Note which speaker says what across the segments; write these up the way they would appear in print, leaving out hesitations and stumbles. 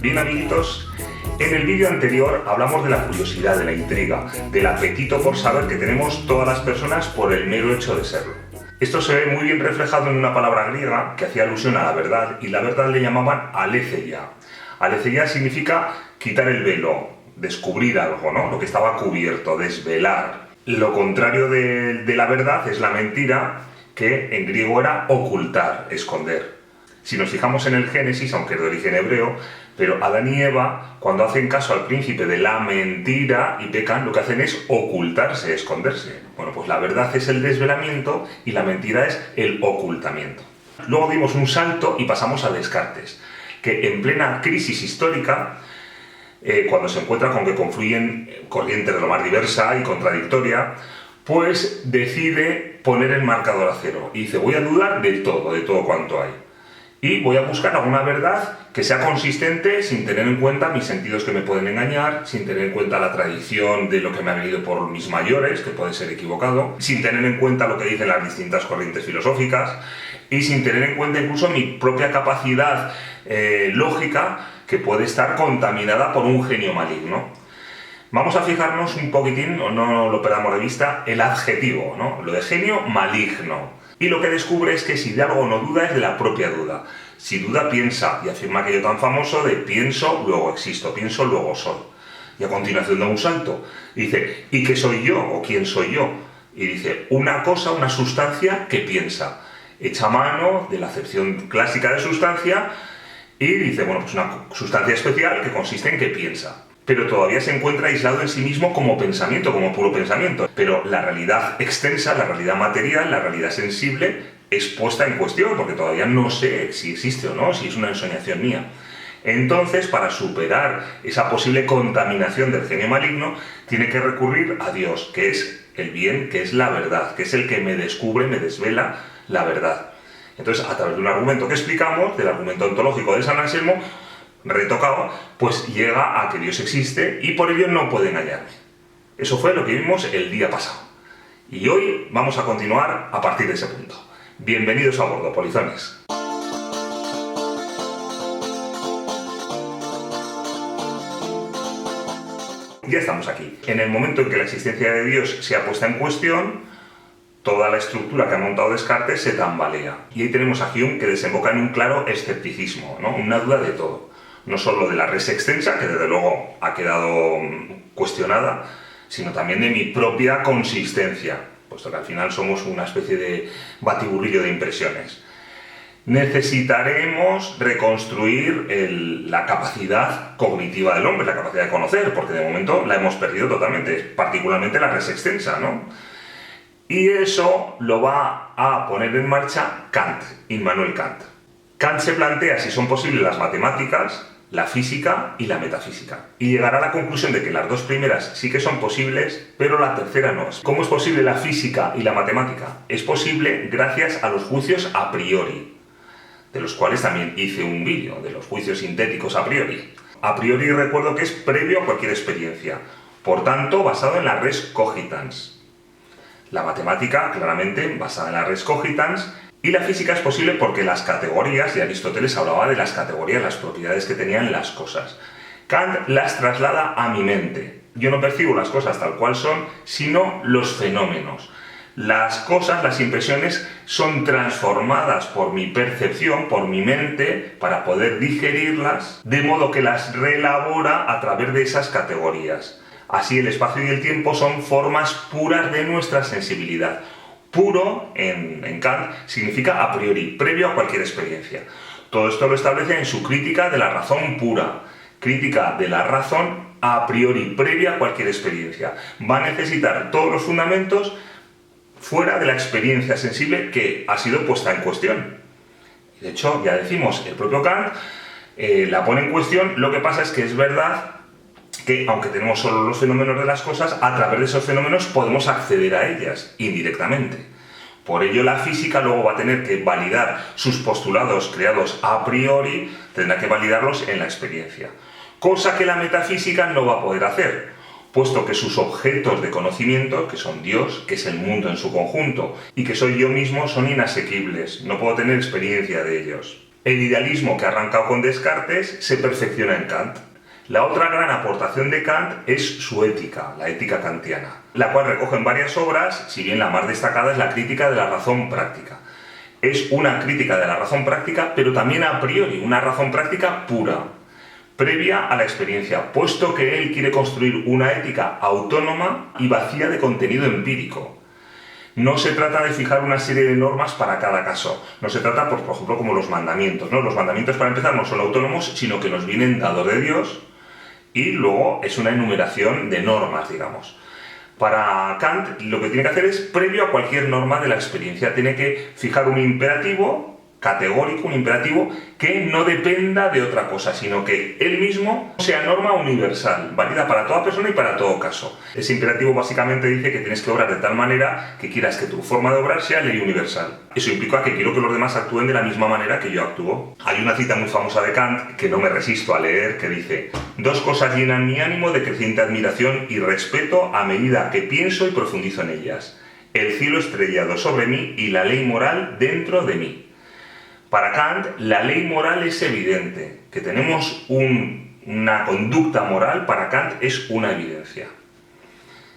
Speaker 1: Bien, amiguitos, en el vídeo anterior hablamos de la curiosidad, de la intriga, del apetito por saber que tenemos todas las personas por el mero hecho de serlo. Esto se ve muy bien reflejado en una palabra griega que hacía alusión a la verdad, y la verdad le llamaban aletheia. Aletheia significa quitar el velo, descubrir algo, ¿no? Lo que estaba cubierto, desvelar. Lo contrario de la verdad es la mentira, que en griego era ocultar, esconder. Si nos fijamos en el Génesis, aunque es de origen hebreo, pero Adán y Eva, cuando hacen caso al príncipe de la mentira y pecan, lo que hacen es ocultarse, esconderse. Bueno, pues la verdad es el desvelamiento y la mentira es el ocultamiento. Luego dimos un salto y pasamos a Descartes, que en plena crisis histórica, cuando se encuentra con que confluyen corrientes de lo más diversa y contradictoria, pues decide poner el marcador a cero y dice: voy a dudar de todo cuanto hay. Y voy a buscar alguna verdad que sea consistente sin tener en cuenta mis sentidos que me pueden engañar, sin tener en cuenta la tradición de lo que me ha venido por mis mayores, que puede ser equivocado, sin tener en cuenta lo que dicen las distintas corrientes filosóficas y sin tener en cuenta incluso mi propia capacidad lógica, que puede estar contaminada por un genio maligno. Vamos a fijarnos un poquitín, o no lo perdamos de vista, el adjetivo, ¿no? Lo de genio maligno. Y lo que descubre es que si de algo no duda es de la propia duda. Si duda, piensa, y afirma aquello tan famoso de pienso, luego existo, pienso, luego soy. Y a continuación da un salto. Y dice: ¿y qué soy yo? ¿O quién soy yo? Y dice: una cosa, una sustancia que piensa. Echa mano de la acepción clásica de sustancia y dice: bueno, pues una sustancia especial que consiste en que piensa. Pero todavía se encuentra aislado en sí mismo como pensamiento, como puro pensamiento. Pero la realidad extensa, la realidad material, la realidad sensible es puesta en cuestión, porque todavía no sé si existe o no, si es una ensoñación mía. Entonces, para superar esa posible contaminación del genio maligno, tiene que recurrir a Dios, que es el bien, que es la verdad, que es el que me descubre, me desvela la verdad. Entonces, a través de un argumento que explicamos, del argumento ontológico de San Anselmo, retocado, pues llega a que Dios existe y por ello no puede engañarme. Eso fue lo que vimos el día pasado. Y hoy vamos a continuar a partir de ese punto. Bienvenidos a bordo, polizones. Ya estamos aquí. En el momento en que la existencia de Dios se ha puesta en cuestión, toda la estructura que ha montado Descartes se tambalea. Y ahí tenemos a Hume, que desemboca en un claro escepticismo, ¿no? Una duda de todo. No solo de la res extensa, que desde luego ha quedado cuestionada, sino también de mi propia consistencia, puesto que al final somos una especie de batiburrillo de impresiones. Necesitaremos reconstruir la capacidad cognitiva del hombre, la capacidad de conocer, porque de momento la hemos perdido totalmente, particularmente la res extensa, ¿no? Y eso lo va a poner en marcha Kant, Immanuel Kant. Kant se plantea si son posibles las matemáticas, la física y la metafísica. Y llegará a la conclusión de que las dos primeras sí que son posibles, pero la tercera no. ¿Cómo es posible la física y la matemática? Es posible gracias a los juicios a priori, de los cuales también hice un vídeo, de los juicios sintéticos a priori. A priori recuerdo que es previo a cualquier experiencia, por tanto basado en la res cogitans. La matemática, claramente, basada en la res cogitans. Y la física es posible porque las categorías, y Aristóteles hablaba de las categorías, las propiedades que tenían las cosas. Kant las traslada a mi mente. Yo no percibo las cosas tal cual son, sino los fenómenos. Las cosas, las impresiones, son transformadas por mi percepción, por mi mente, para poder digerirlas, de modo que las reelabora a través de esas categorías. Así el espacio y el tiempo son formas puras de nuestra sensibilidad. Puro, en Kant, significa a priori, previo a cualquier experiencia. Todo esto lo establece en su crítica de la razón pura. Crítica de la razón a priori, previa a cualquier experiencia. Va a necesitar todos los fundamentos fuera de la experiencia sensible que ha sido puesta en cuestión. De hecho, ya decimos, el propio Kant la pone en cuestión. Lo que pasa es que es verdad que, aunque tenemos solo los fenómenos de las cosas, a través de esos fenómenos podemos acceder a ellas indirectamente. Por ello la física luego va a tener que validar sus postulados creados a priori, tendrá que validarlos en la experiencia. Cosa que la metafísica no va a poder hacer, puesto que sus objetos de conocimiento, que son Dios, que es el mundo en su conjunto, y que soy yo mismo, son inasequibles, no puedo tener experiencia de ellos. El idealismo que ha arrancado con Descartes se perfecciona en Kant. La otra gran aportación de Kant es su ética, la ética kantiana, la cual recoge en varias obras, si bien la más destacada es la crítica de la razón práctica. Es una crítica de la razón práctica, pero también a priori, una razón práctica pura, previa a la experiencia, puesto que él quiere construir una ética autónoma y vacía de contenido empírico. No se trata de fijar una serie de normas para cada caso. No se trata, por ejemplo, como los mandamientos, ¿no? Los mandamientos, para empezar, no son autónomos, sino que nos vienen dados de Dios y luego es una enumeración de normas, digamos. Para Kant, lo que tiene que hacer es, previo a cualquier norma de la experiencia, tiene que fijar un imperativo categórico, un imperativo que no dependa de otra cosa, sino que él mismo sea norma universal, válida para toda persona y para todo caso. Ese imperativo básicamente dice que tienes que obrar de tal manera que quieras que tu forma de obrar sea ley universal. Eso implica que quiero que los demás actúen de la misma manera que yo actúo. Hay una cita muy famosa de Kant que no me resisto a leer, que dice: dos cosas llenan mi ánimo de creciente admiración y respeto a medida que pienso y profundizo en ellas: el cielo estrellado sobre mí y la ley moral dentro de mí. Para Kant, la ley moral es evidente. Que tenemos una conducta moral, para Kant es una evidencia.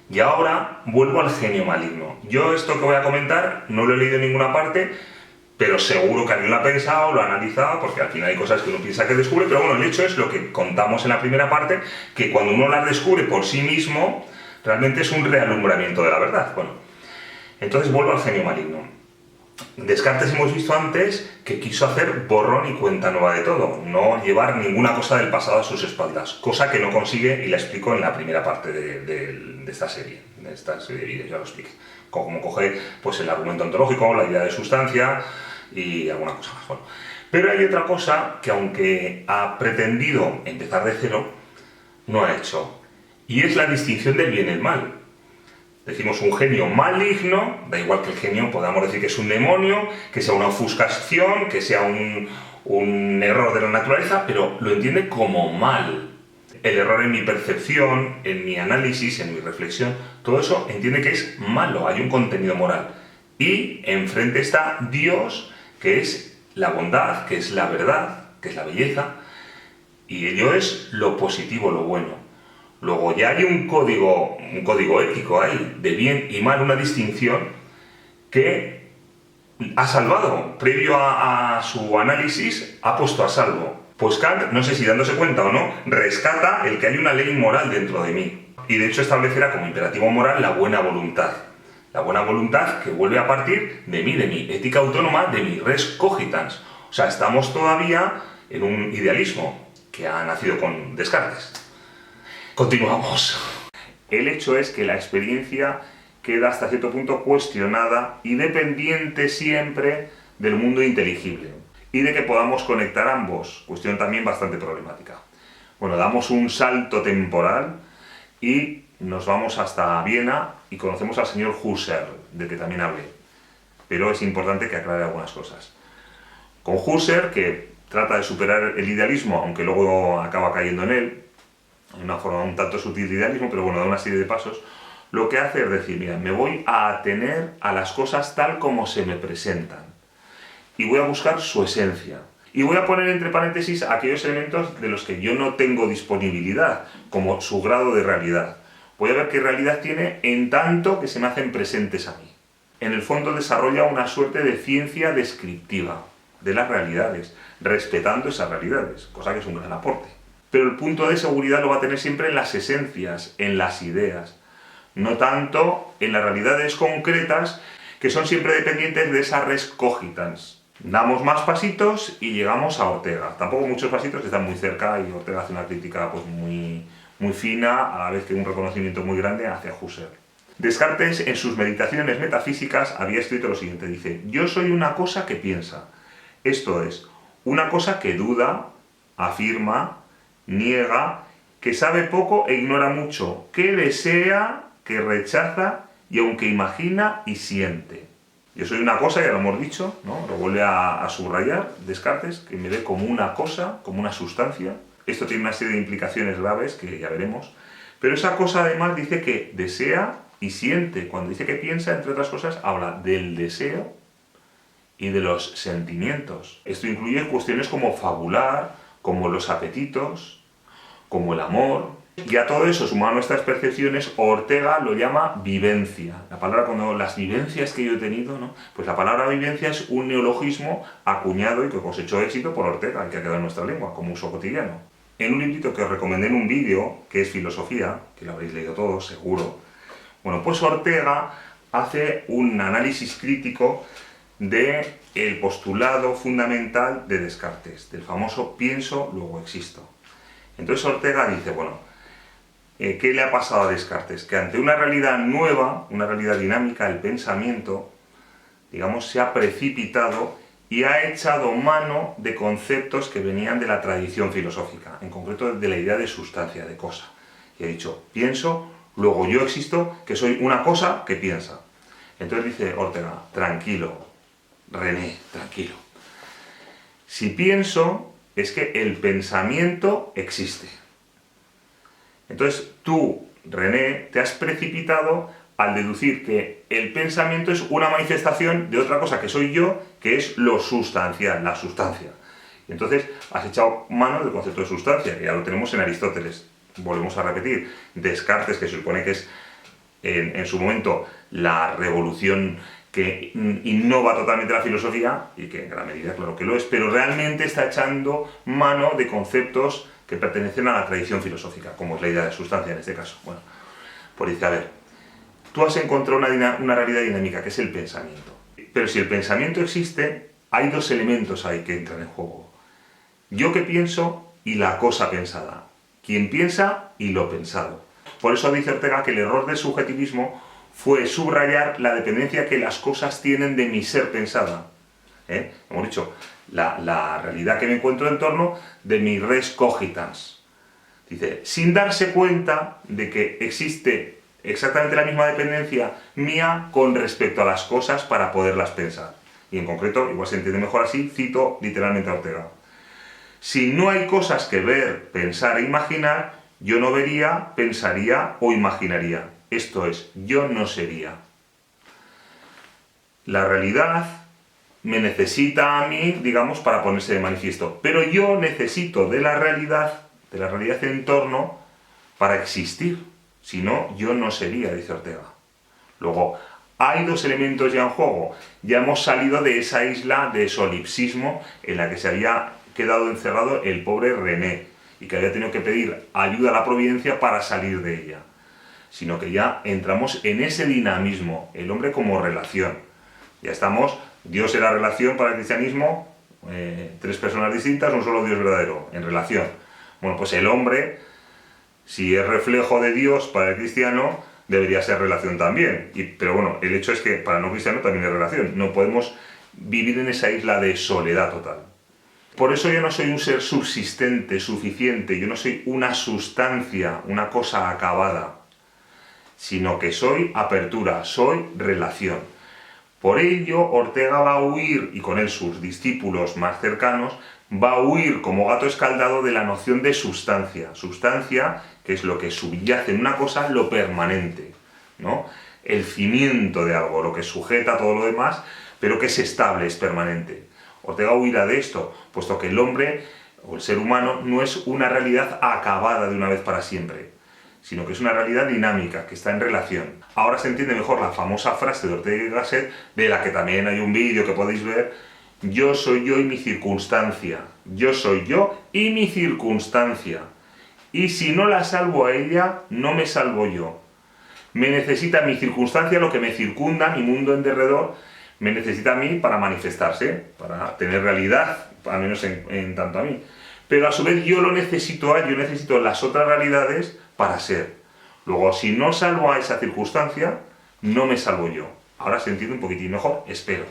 Speaker 1: Y ahora vuelvo al genio maligno. Yo esto que voy a comentar no lo he leído en ninguna parte, pero seguro que alguien lo ha pensado, lo ha analizado, porque al final hay cosas que uno piensa que descubre, pero bueno, el hecho es lo que contamos en la primera parte, que cuando uno las descubre por sí mismo, realmente es un realumbramiento de la verdad. Bueno, entonces vuelvo al genio maligno. Descartes hemos visto antes que quiso hacer borrón y cuenta nueva de todo, no llevar ninguna cosa del pasado a sus espaldas, cosa que no consigue, y la explico en la primera parte de esta serie de vídeos, ya lo expliqué. Como coge pues, el argumento ontológico, la idea de sustancia y alguna cosa más. Bueno, pero hay otra cosa que, aunque ha pretendido empezar de cero, no ha hecho, y es la distinción del bien y el mal. Decimos un genio maligno, da igual que el genio podamos decir que es un demonio, que sea una ofuscación, que sea un error de la naturaleza, pero lo entiende como mal. El error en mi percepción, en mi análisis, en mi reflexión, todo eso entiende que es malo, hay un contenido moral. Y enfrente está Dios, que es la bondad, que es la verdad, que es la belleza, y ello es lo positivo, lo bueno. Luego ya hay un código ético ahí, de bien y mal, una distinción que ha salvado, previo a su análisis, ha puesto a salvo. Pues Kant, no sé si dándose cuenta o no, rescata el que hay una ley moral dentro de mí. Y de hecho establecerá como imperativo moral la buena voluntad. La buena voluntad que vuelve a partir de mi ética autónoma, de mi res cogitans. O sea, estamos todavía en un idealismo que ha nacido con Descartes. Continuamos. El hecho es que la experiencia queda hasta cierto punto cuestionada y dependiente siempre del mundo inteligible y de que podamos conectar ambos, cuestión también bastante problemática. Bueno, damos un salto temporal y nos vamos hasta Viena y conocemos al señor Husserl, del que también hablé, pero es importante que aclare algunas cosas. Con Husserl, que trata de superar el idealismo, aunque luego acaba cayendo en él, de una forma un tanto sutil de idealismo, pero bueno, da una serie de pasos, lo que hace es decir, mira, me voy a atener a las cosas tal como se me presentan y voy a buscar su esencia. Y voy a poner entre paréntesis aquellos elementos de los que yo no tengo disponibilidad, como su grado de realidad. Voy a ver qué realidad tiene en tanto que se me hacen presentes a mí. En el fondo desarrolla una suerte de ciencia descriptiva de las realidades, respetando esas realidades, cosa que es un gran aporte. Pero el punto de seguridad lo va a tener siempre en las esencias, en las ideas, no tanto en las realidades concretas que son siempre dependientes de esa res cogitans. Damos más pasitos y llegamos a Ortega. Tampoco muchos pasitos, están muy cerca y Ortega hace una crítica pues, muy fina, a la vez que un reconocimiento muy grande hacia Husserl. Descartes, en sus meditaciones metafísicas, había escrito lo siguiente, dice: yo soy una cosa que piensa, esto es, una cosa que duda, afirma, niega, que sabe poco e ignora mucho, que desea, que rechaza y aunque imagina y siente. Yo soy una cosa, ya lo hemos dicho, ¿no? Lo vuelve a subrayar Descartes, que me ve como una cosa, como una sustancia. Esto tiene una serie de implicaciones graves que ya veremos. Pero esa cosa además dice que desea y siente. Cuando dice que piensa, entre otras cosas, habla del deseo y de los sentimientos. Esto incluye cuestiones como fabular, como los apetitos, como el amor. Y a todo eso, sumado a nuestras percepciones, Ortega lo llama vivencia. La palabra, cuando las vivencias que yo he tenido, ¿no? Pues la palabra vivencia es un neologismo acuñado y que cosechó éxito por Ortega, y que ha quedado en nuestra lengua como uso cotidiano. En un librito que os recomendé en un vídeo, que es Filosofía, que lo habréis leído todos, seguro, bueno, pues Ortega hace un análisis crítico del postulado fundamental de Descartes, del famoso pienso, luego existo. Entonces Ortega dice, bueno, ¿qué le ha pasado a Descartes? Que ante una realidad nueva, una realidad dinámica, el pensamiento, digamos, se ha precipitado y ha echado mano de conceptos que venían de la tradición filosófica, en concreto de la idea de sustancia, de cosa. Y ha dicho, pienso, luego yo existo, que soy una cosa que piensa. Entonces dice Ortega, tranquilo, René, tranquilo. Si pienso, es que el pensamiento existe. Entonces tú, René, te has precipitado al deducir que el pensamiento es una manifestación de otra cosa que soy yo, que es lo sustancial, la sustancia. Y entonces has echado mano del concepto de sustancia, que ya lo tenemos en Aristóteles. Volvemos a repetir, Descartes, que se supone que es en su momento la revolución que innova totalmente la filosofía, y que en gran medida claro que lo es, pero realmente está echando mano de conceptos que pertenecen a la tradición filosófica, como es la idea de sustancia en este caso. Bueno, pues dice, a ver, tú has encontrado una realidad dinámica, que es el pensamiento. Pero si el pensamiento existe, hay dos elementos ahí que entran en juego. Yo que pienso y la cosa pensada. Quien piensa y lo pensado. Por eso dice Ortega que el error del subjetivismo fue subrayar la dependencia que las cosas tienen de mi ser pensada. Hemos dicho, la realidad que me encuentro en torno de mi res cogitans. Dice, sin darse cuenta de que existe exactamente la misma dependencia mía con respecto a las cosas para poderlas pensar. Y en concreto, igual se entiende mejor así, cito literalmente a Ortega. Si no hay cosas que ver, pensar e imaginar, yo no vería, pensaría o imaginaría. Esto es, yo no sería. La realidad me necesita a mí, digamos, para ponerse de manifiesto. Pero yo necesito de la realidad en torno, para existir. Si no, yo no sería, dice Ortega. Luego, hay dos elementos ya en juego. Ya hemos salido de esa isla de solipsismo en la que se había quedado encerrado el pobre René y que había tenido que pedir ayuda a la providencia para salir de ella. Sino que ya entramos en ese dinamismo, el hombre como relación. Ya estamos, Dios era relación para el cristianismo, tres personas distintas, un solo Dios verdadero, en relación. Bueno, pues el hombre, si es reflejo de Dios para el cristiano, debería ser relación también. Pero bueno, el hecho es que para el no cristiano también es relación. No podemos vivir en esa isla de soledad total. Por eso yo no soy un ser subsistente, suficiente, yo no soy una sustancia, una cosa acabada, sino que soy apertura, soy relación. Por ello, Ortega va a huir, y con él sus discípulos más cercanos, va a huir como gato escaldado de la noción de sustancia. Sustancia, que es lo que subyace en una cosa, lo permanente, ¿no? El cimiento de algo, lo que sujeta todo lo demás, pero que es estable, es permanente. Ortega huirá de esto, puesto que el hombre, o el ser humano, no es una realidad acabada de una vez para siempre, sino que es una realidad dinámica, que está en relación. Ahora se entiende mejor la famosa frase de Ortega y Gasset, de la que también hay un vídeo que podéis ver: yo soy yo y mi circunstancia. Yo soy yo y mi circunstancia. Y si no la salvo a ella, no me salvo yo. Me necesita mi circunstancia, lo que me circunda, mi mundo en derredor, me necesita a mí para manifestarse, para tener realidad, al menos en tanto a mí. Pero a su vez yo lo necesito a él, yo necesito las otras realidades para ser. Luego, si no salvo a esa circunstancia, no me salvo yo. Ahora se entiende un poquitín mejor, espero.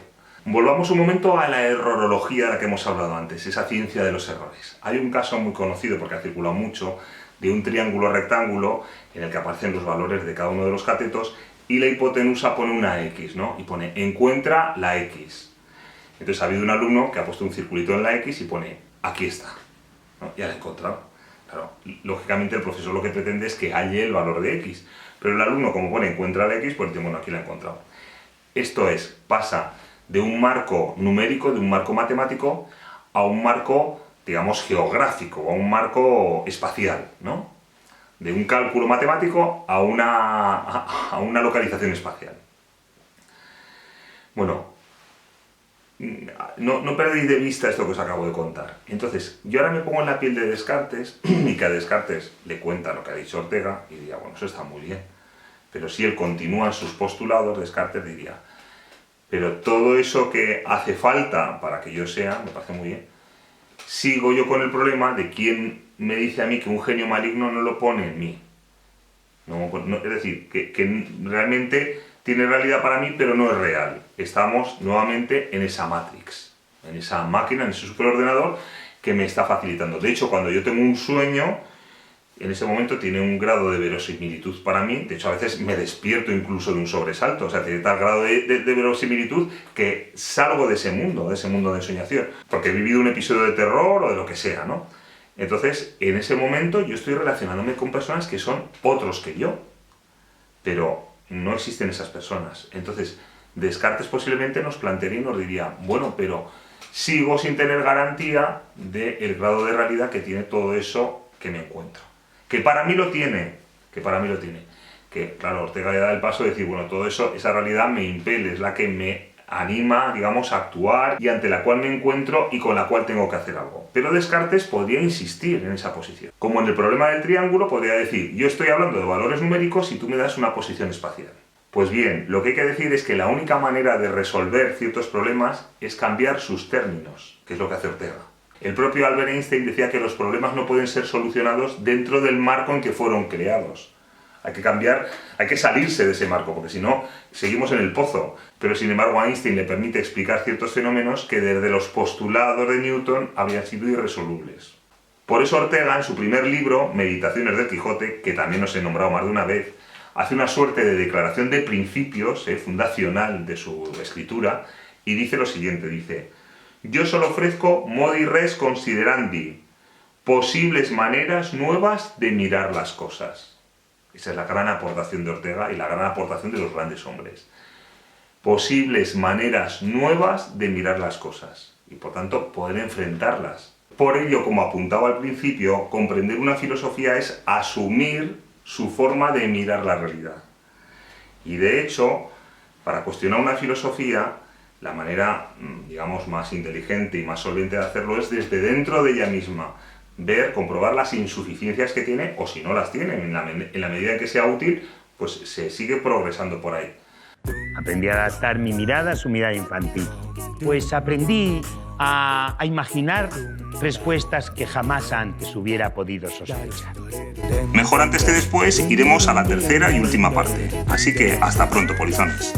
Speaker 1: Volvamos un momento a la errorología de la que hemos hablado antes, esa ciencia de los errores. Hay un caso muy conocido, porque ha circulado mucho, de un triángulo rectángulo en el que aparecen los valores de cada uno de los catetos y la hipotenusa pone una X, ¿no? Y pone, encuentra la X. Entonces ha habido un alumno que ha puesto un circulito en la X y pone, aquí está, ¿no? Ya la he encontrado. Claro, lógicamente el profesor lo que pretende es que halle el valor de X, pero el alumno, como pone encuentra la X, pues dice, bueno, aquí la he encontrado. Esto es, pasa de un marco numérico, de un marco matemático, a un marco, digamos, geográfico, a un marco espacial, ¿no? De un cálculo matemático a una localización espacial. Bueno, no perdéis de vista esto que os acabo de contar. Entonces, yo ahora me pongo en la piel de Descartes, y que a Descartes le cuenta lo que ha dicho Ortega, y diría, bueno, eso está muy bien. Pero si él continúa en sus postulados, Descartes diría, pero todo eso que hace falta para que yo sea, me parece muy bien, sigo yo con el problema de quién me dice a mí que un genio maligno no lo pone en mí. Es decir, que realmente tiene realidad para mí, pero no es real. Estamos nuevamente en esa Matrix, en esa máquina, en ese superordenador que me está facilitando. De hecho, cuando yo tengo un sueño, en ese momento tiene un grado de verosimilitud para mí. De hecho, a veces me despierto incluso de un sobresalto. O sea, tiene tal grado de verosimilitud que salgo de ese mundo de ensoñación. Porque he vivido un episodio de terror o de lo que sea, ¿no? Entonces, en ese momento yo estoy relacionándome con personas que son otros que yo. Pero no existen esas personas. Entonces, Descartes posiblemente nos plantearía y nos diría, bueno, pero sigo sin tener garantía del grado de realidad que tiene todo eso que me encuentro. Que para mí lo tiene. Que, claro, Ortega le da el paso de decir, bueno, todo eso, esa realidad me impele, es la que me anima, digamos, a actuar y ante la cual me encuentro y con la cual tengo que hacer algo. Pero Descartes podría insistir en esa posición. Como en el problema del triángulo, podría decir, yo estoy hablando de valores numéricos y tú me das una posición espacial. Pues bien, lo que hay que decir es que la única manera de resolver ciertos problemas es cambiar sus términos, que es lo que hace Ortega. El propio Albert Einstein decía que los problemas no pueden ser solucionados dentro del marco en que fueron creados. Hay que cambiar, hay que salirse de ese marco, porque si no, seguimos en el pozo. Pero sin embargo, Einstein le permite explicar ciertos fenómenos que desde los postulados de Newton habían sido irresolubles. Por eso Ortega, en su primer libro, Meditaciones del Quijote, que también os he nombrado más de una vez, hace una suerte de declaración de principios, fundacional de su escritura, y dice lo siguiente, dice: yo solo ofrezco modi res considerandi, posibles maneras nuevas de mirar las cosas. Esa es la gran aportación de Ortega y la gran aportación de los grandes hombres. Posibles maneras nuevas de mirar las cosas y, por tanto, poder enfrentarlas. Por ello, como apuntaba al principio, comprender una filosofía es asumir su forma de mirar la realidad. Y de hecho, para cuestionar una filosofía, la manera, digamos, más inteligente y más solvente de hacerlo es desde dentro de ella misma. Ver, comprobar las insuficiencias que tiene, o si no las tiene, en la medida en que sea útil, pues se sigue progresando por ahí.
Speaker 2: Aprendí a adaptar mi mirada a su mirada infantil. Pues aprendí a imaginar respuestas que jamás antes hubiera podido sospechar.
Speaker 1: Mejor antes que después iremos a la tercera y última parte. Así que hasta pronto, polizones.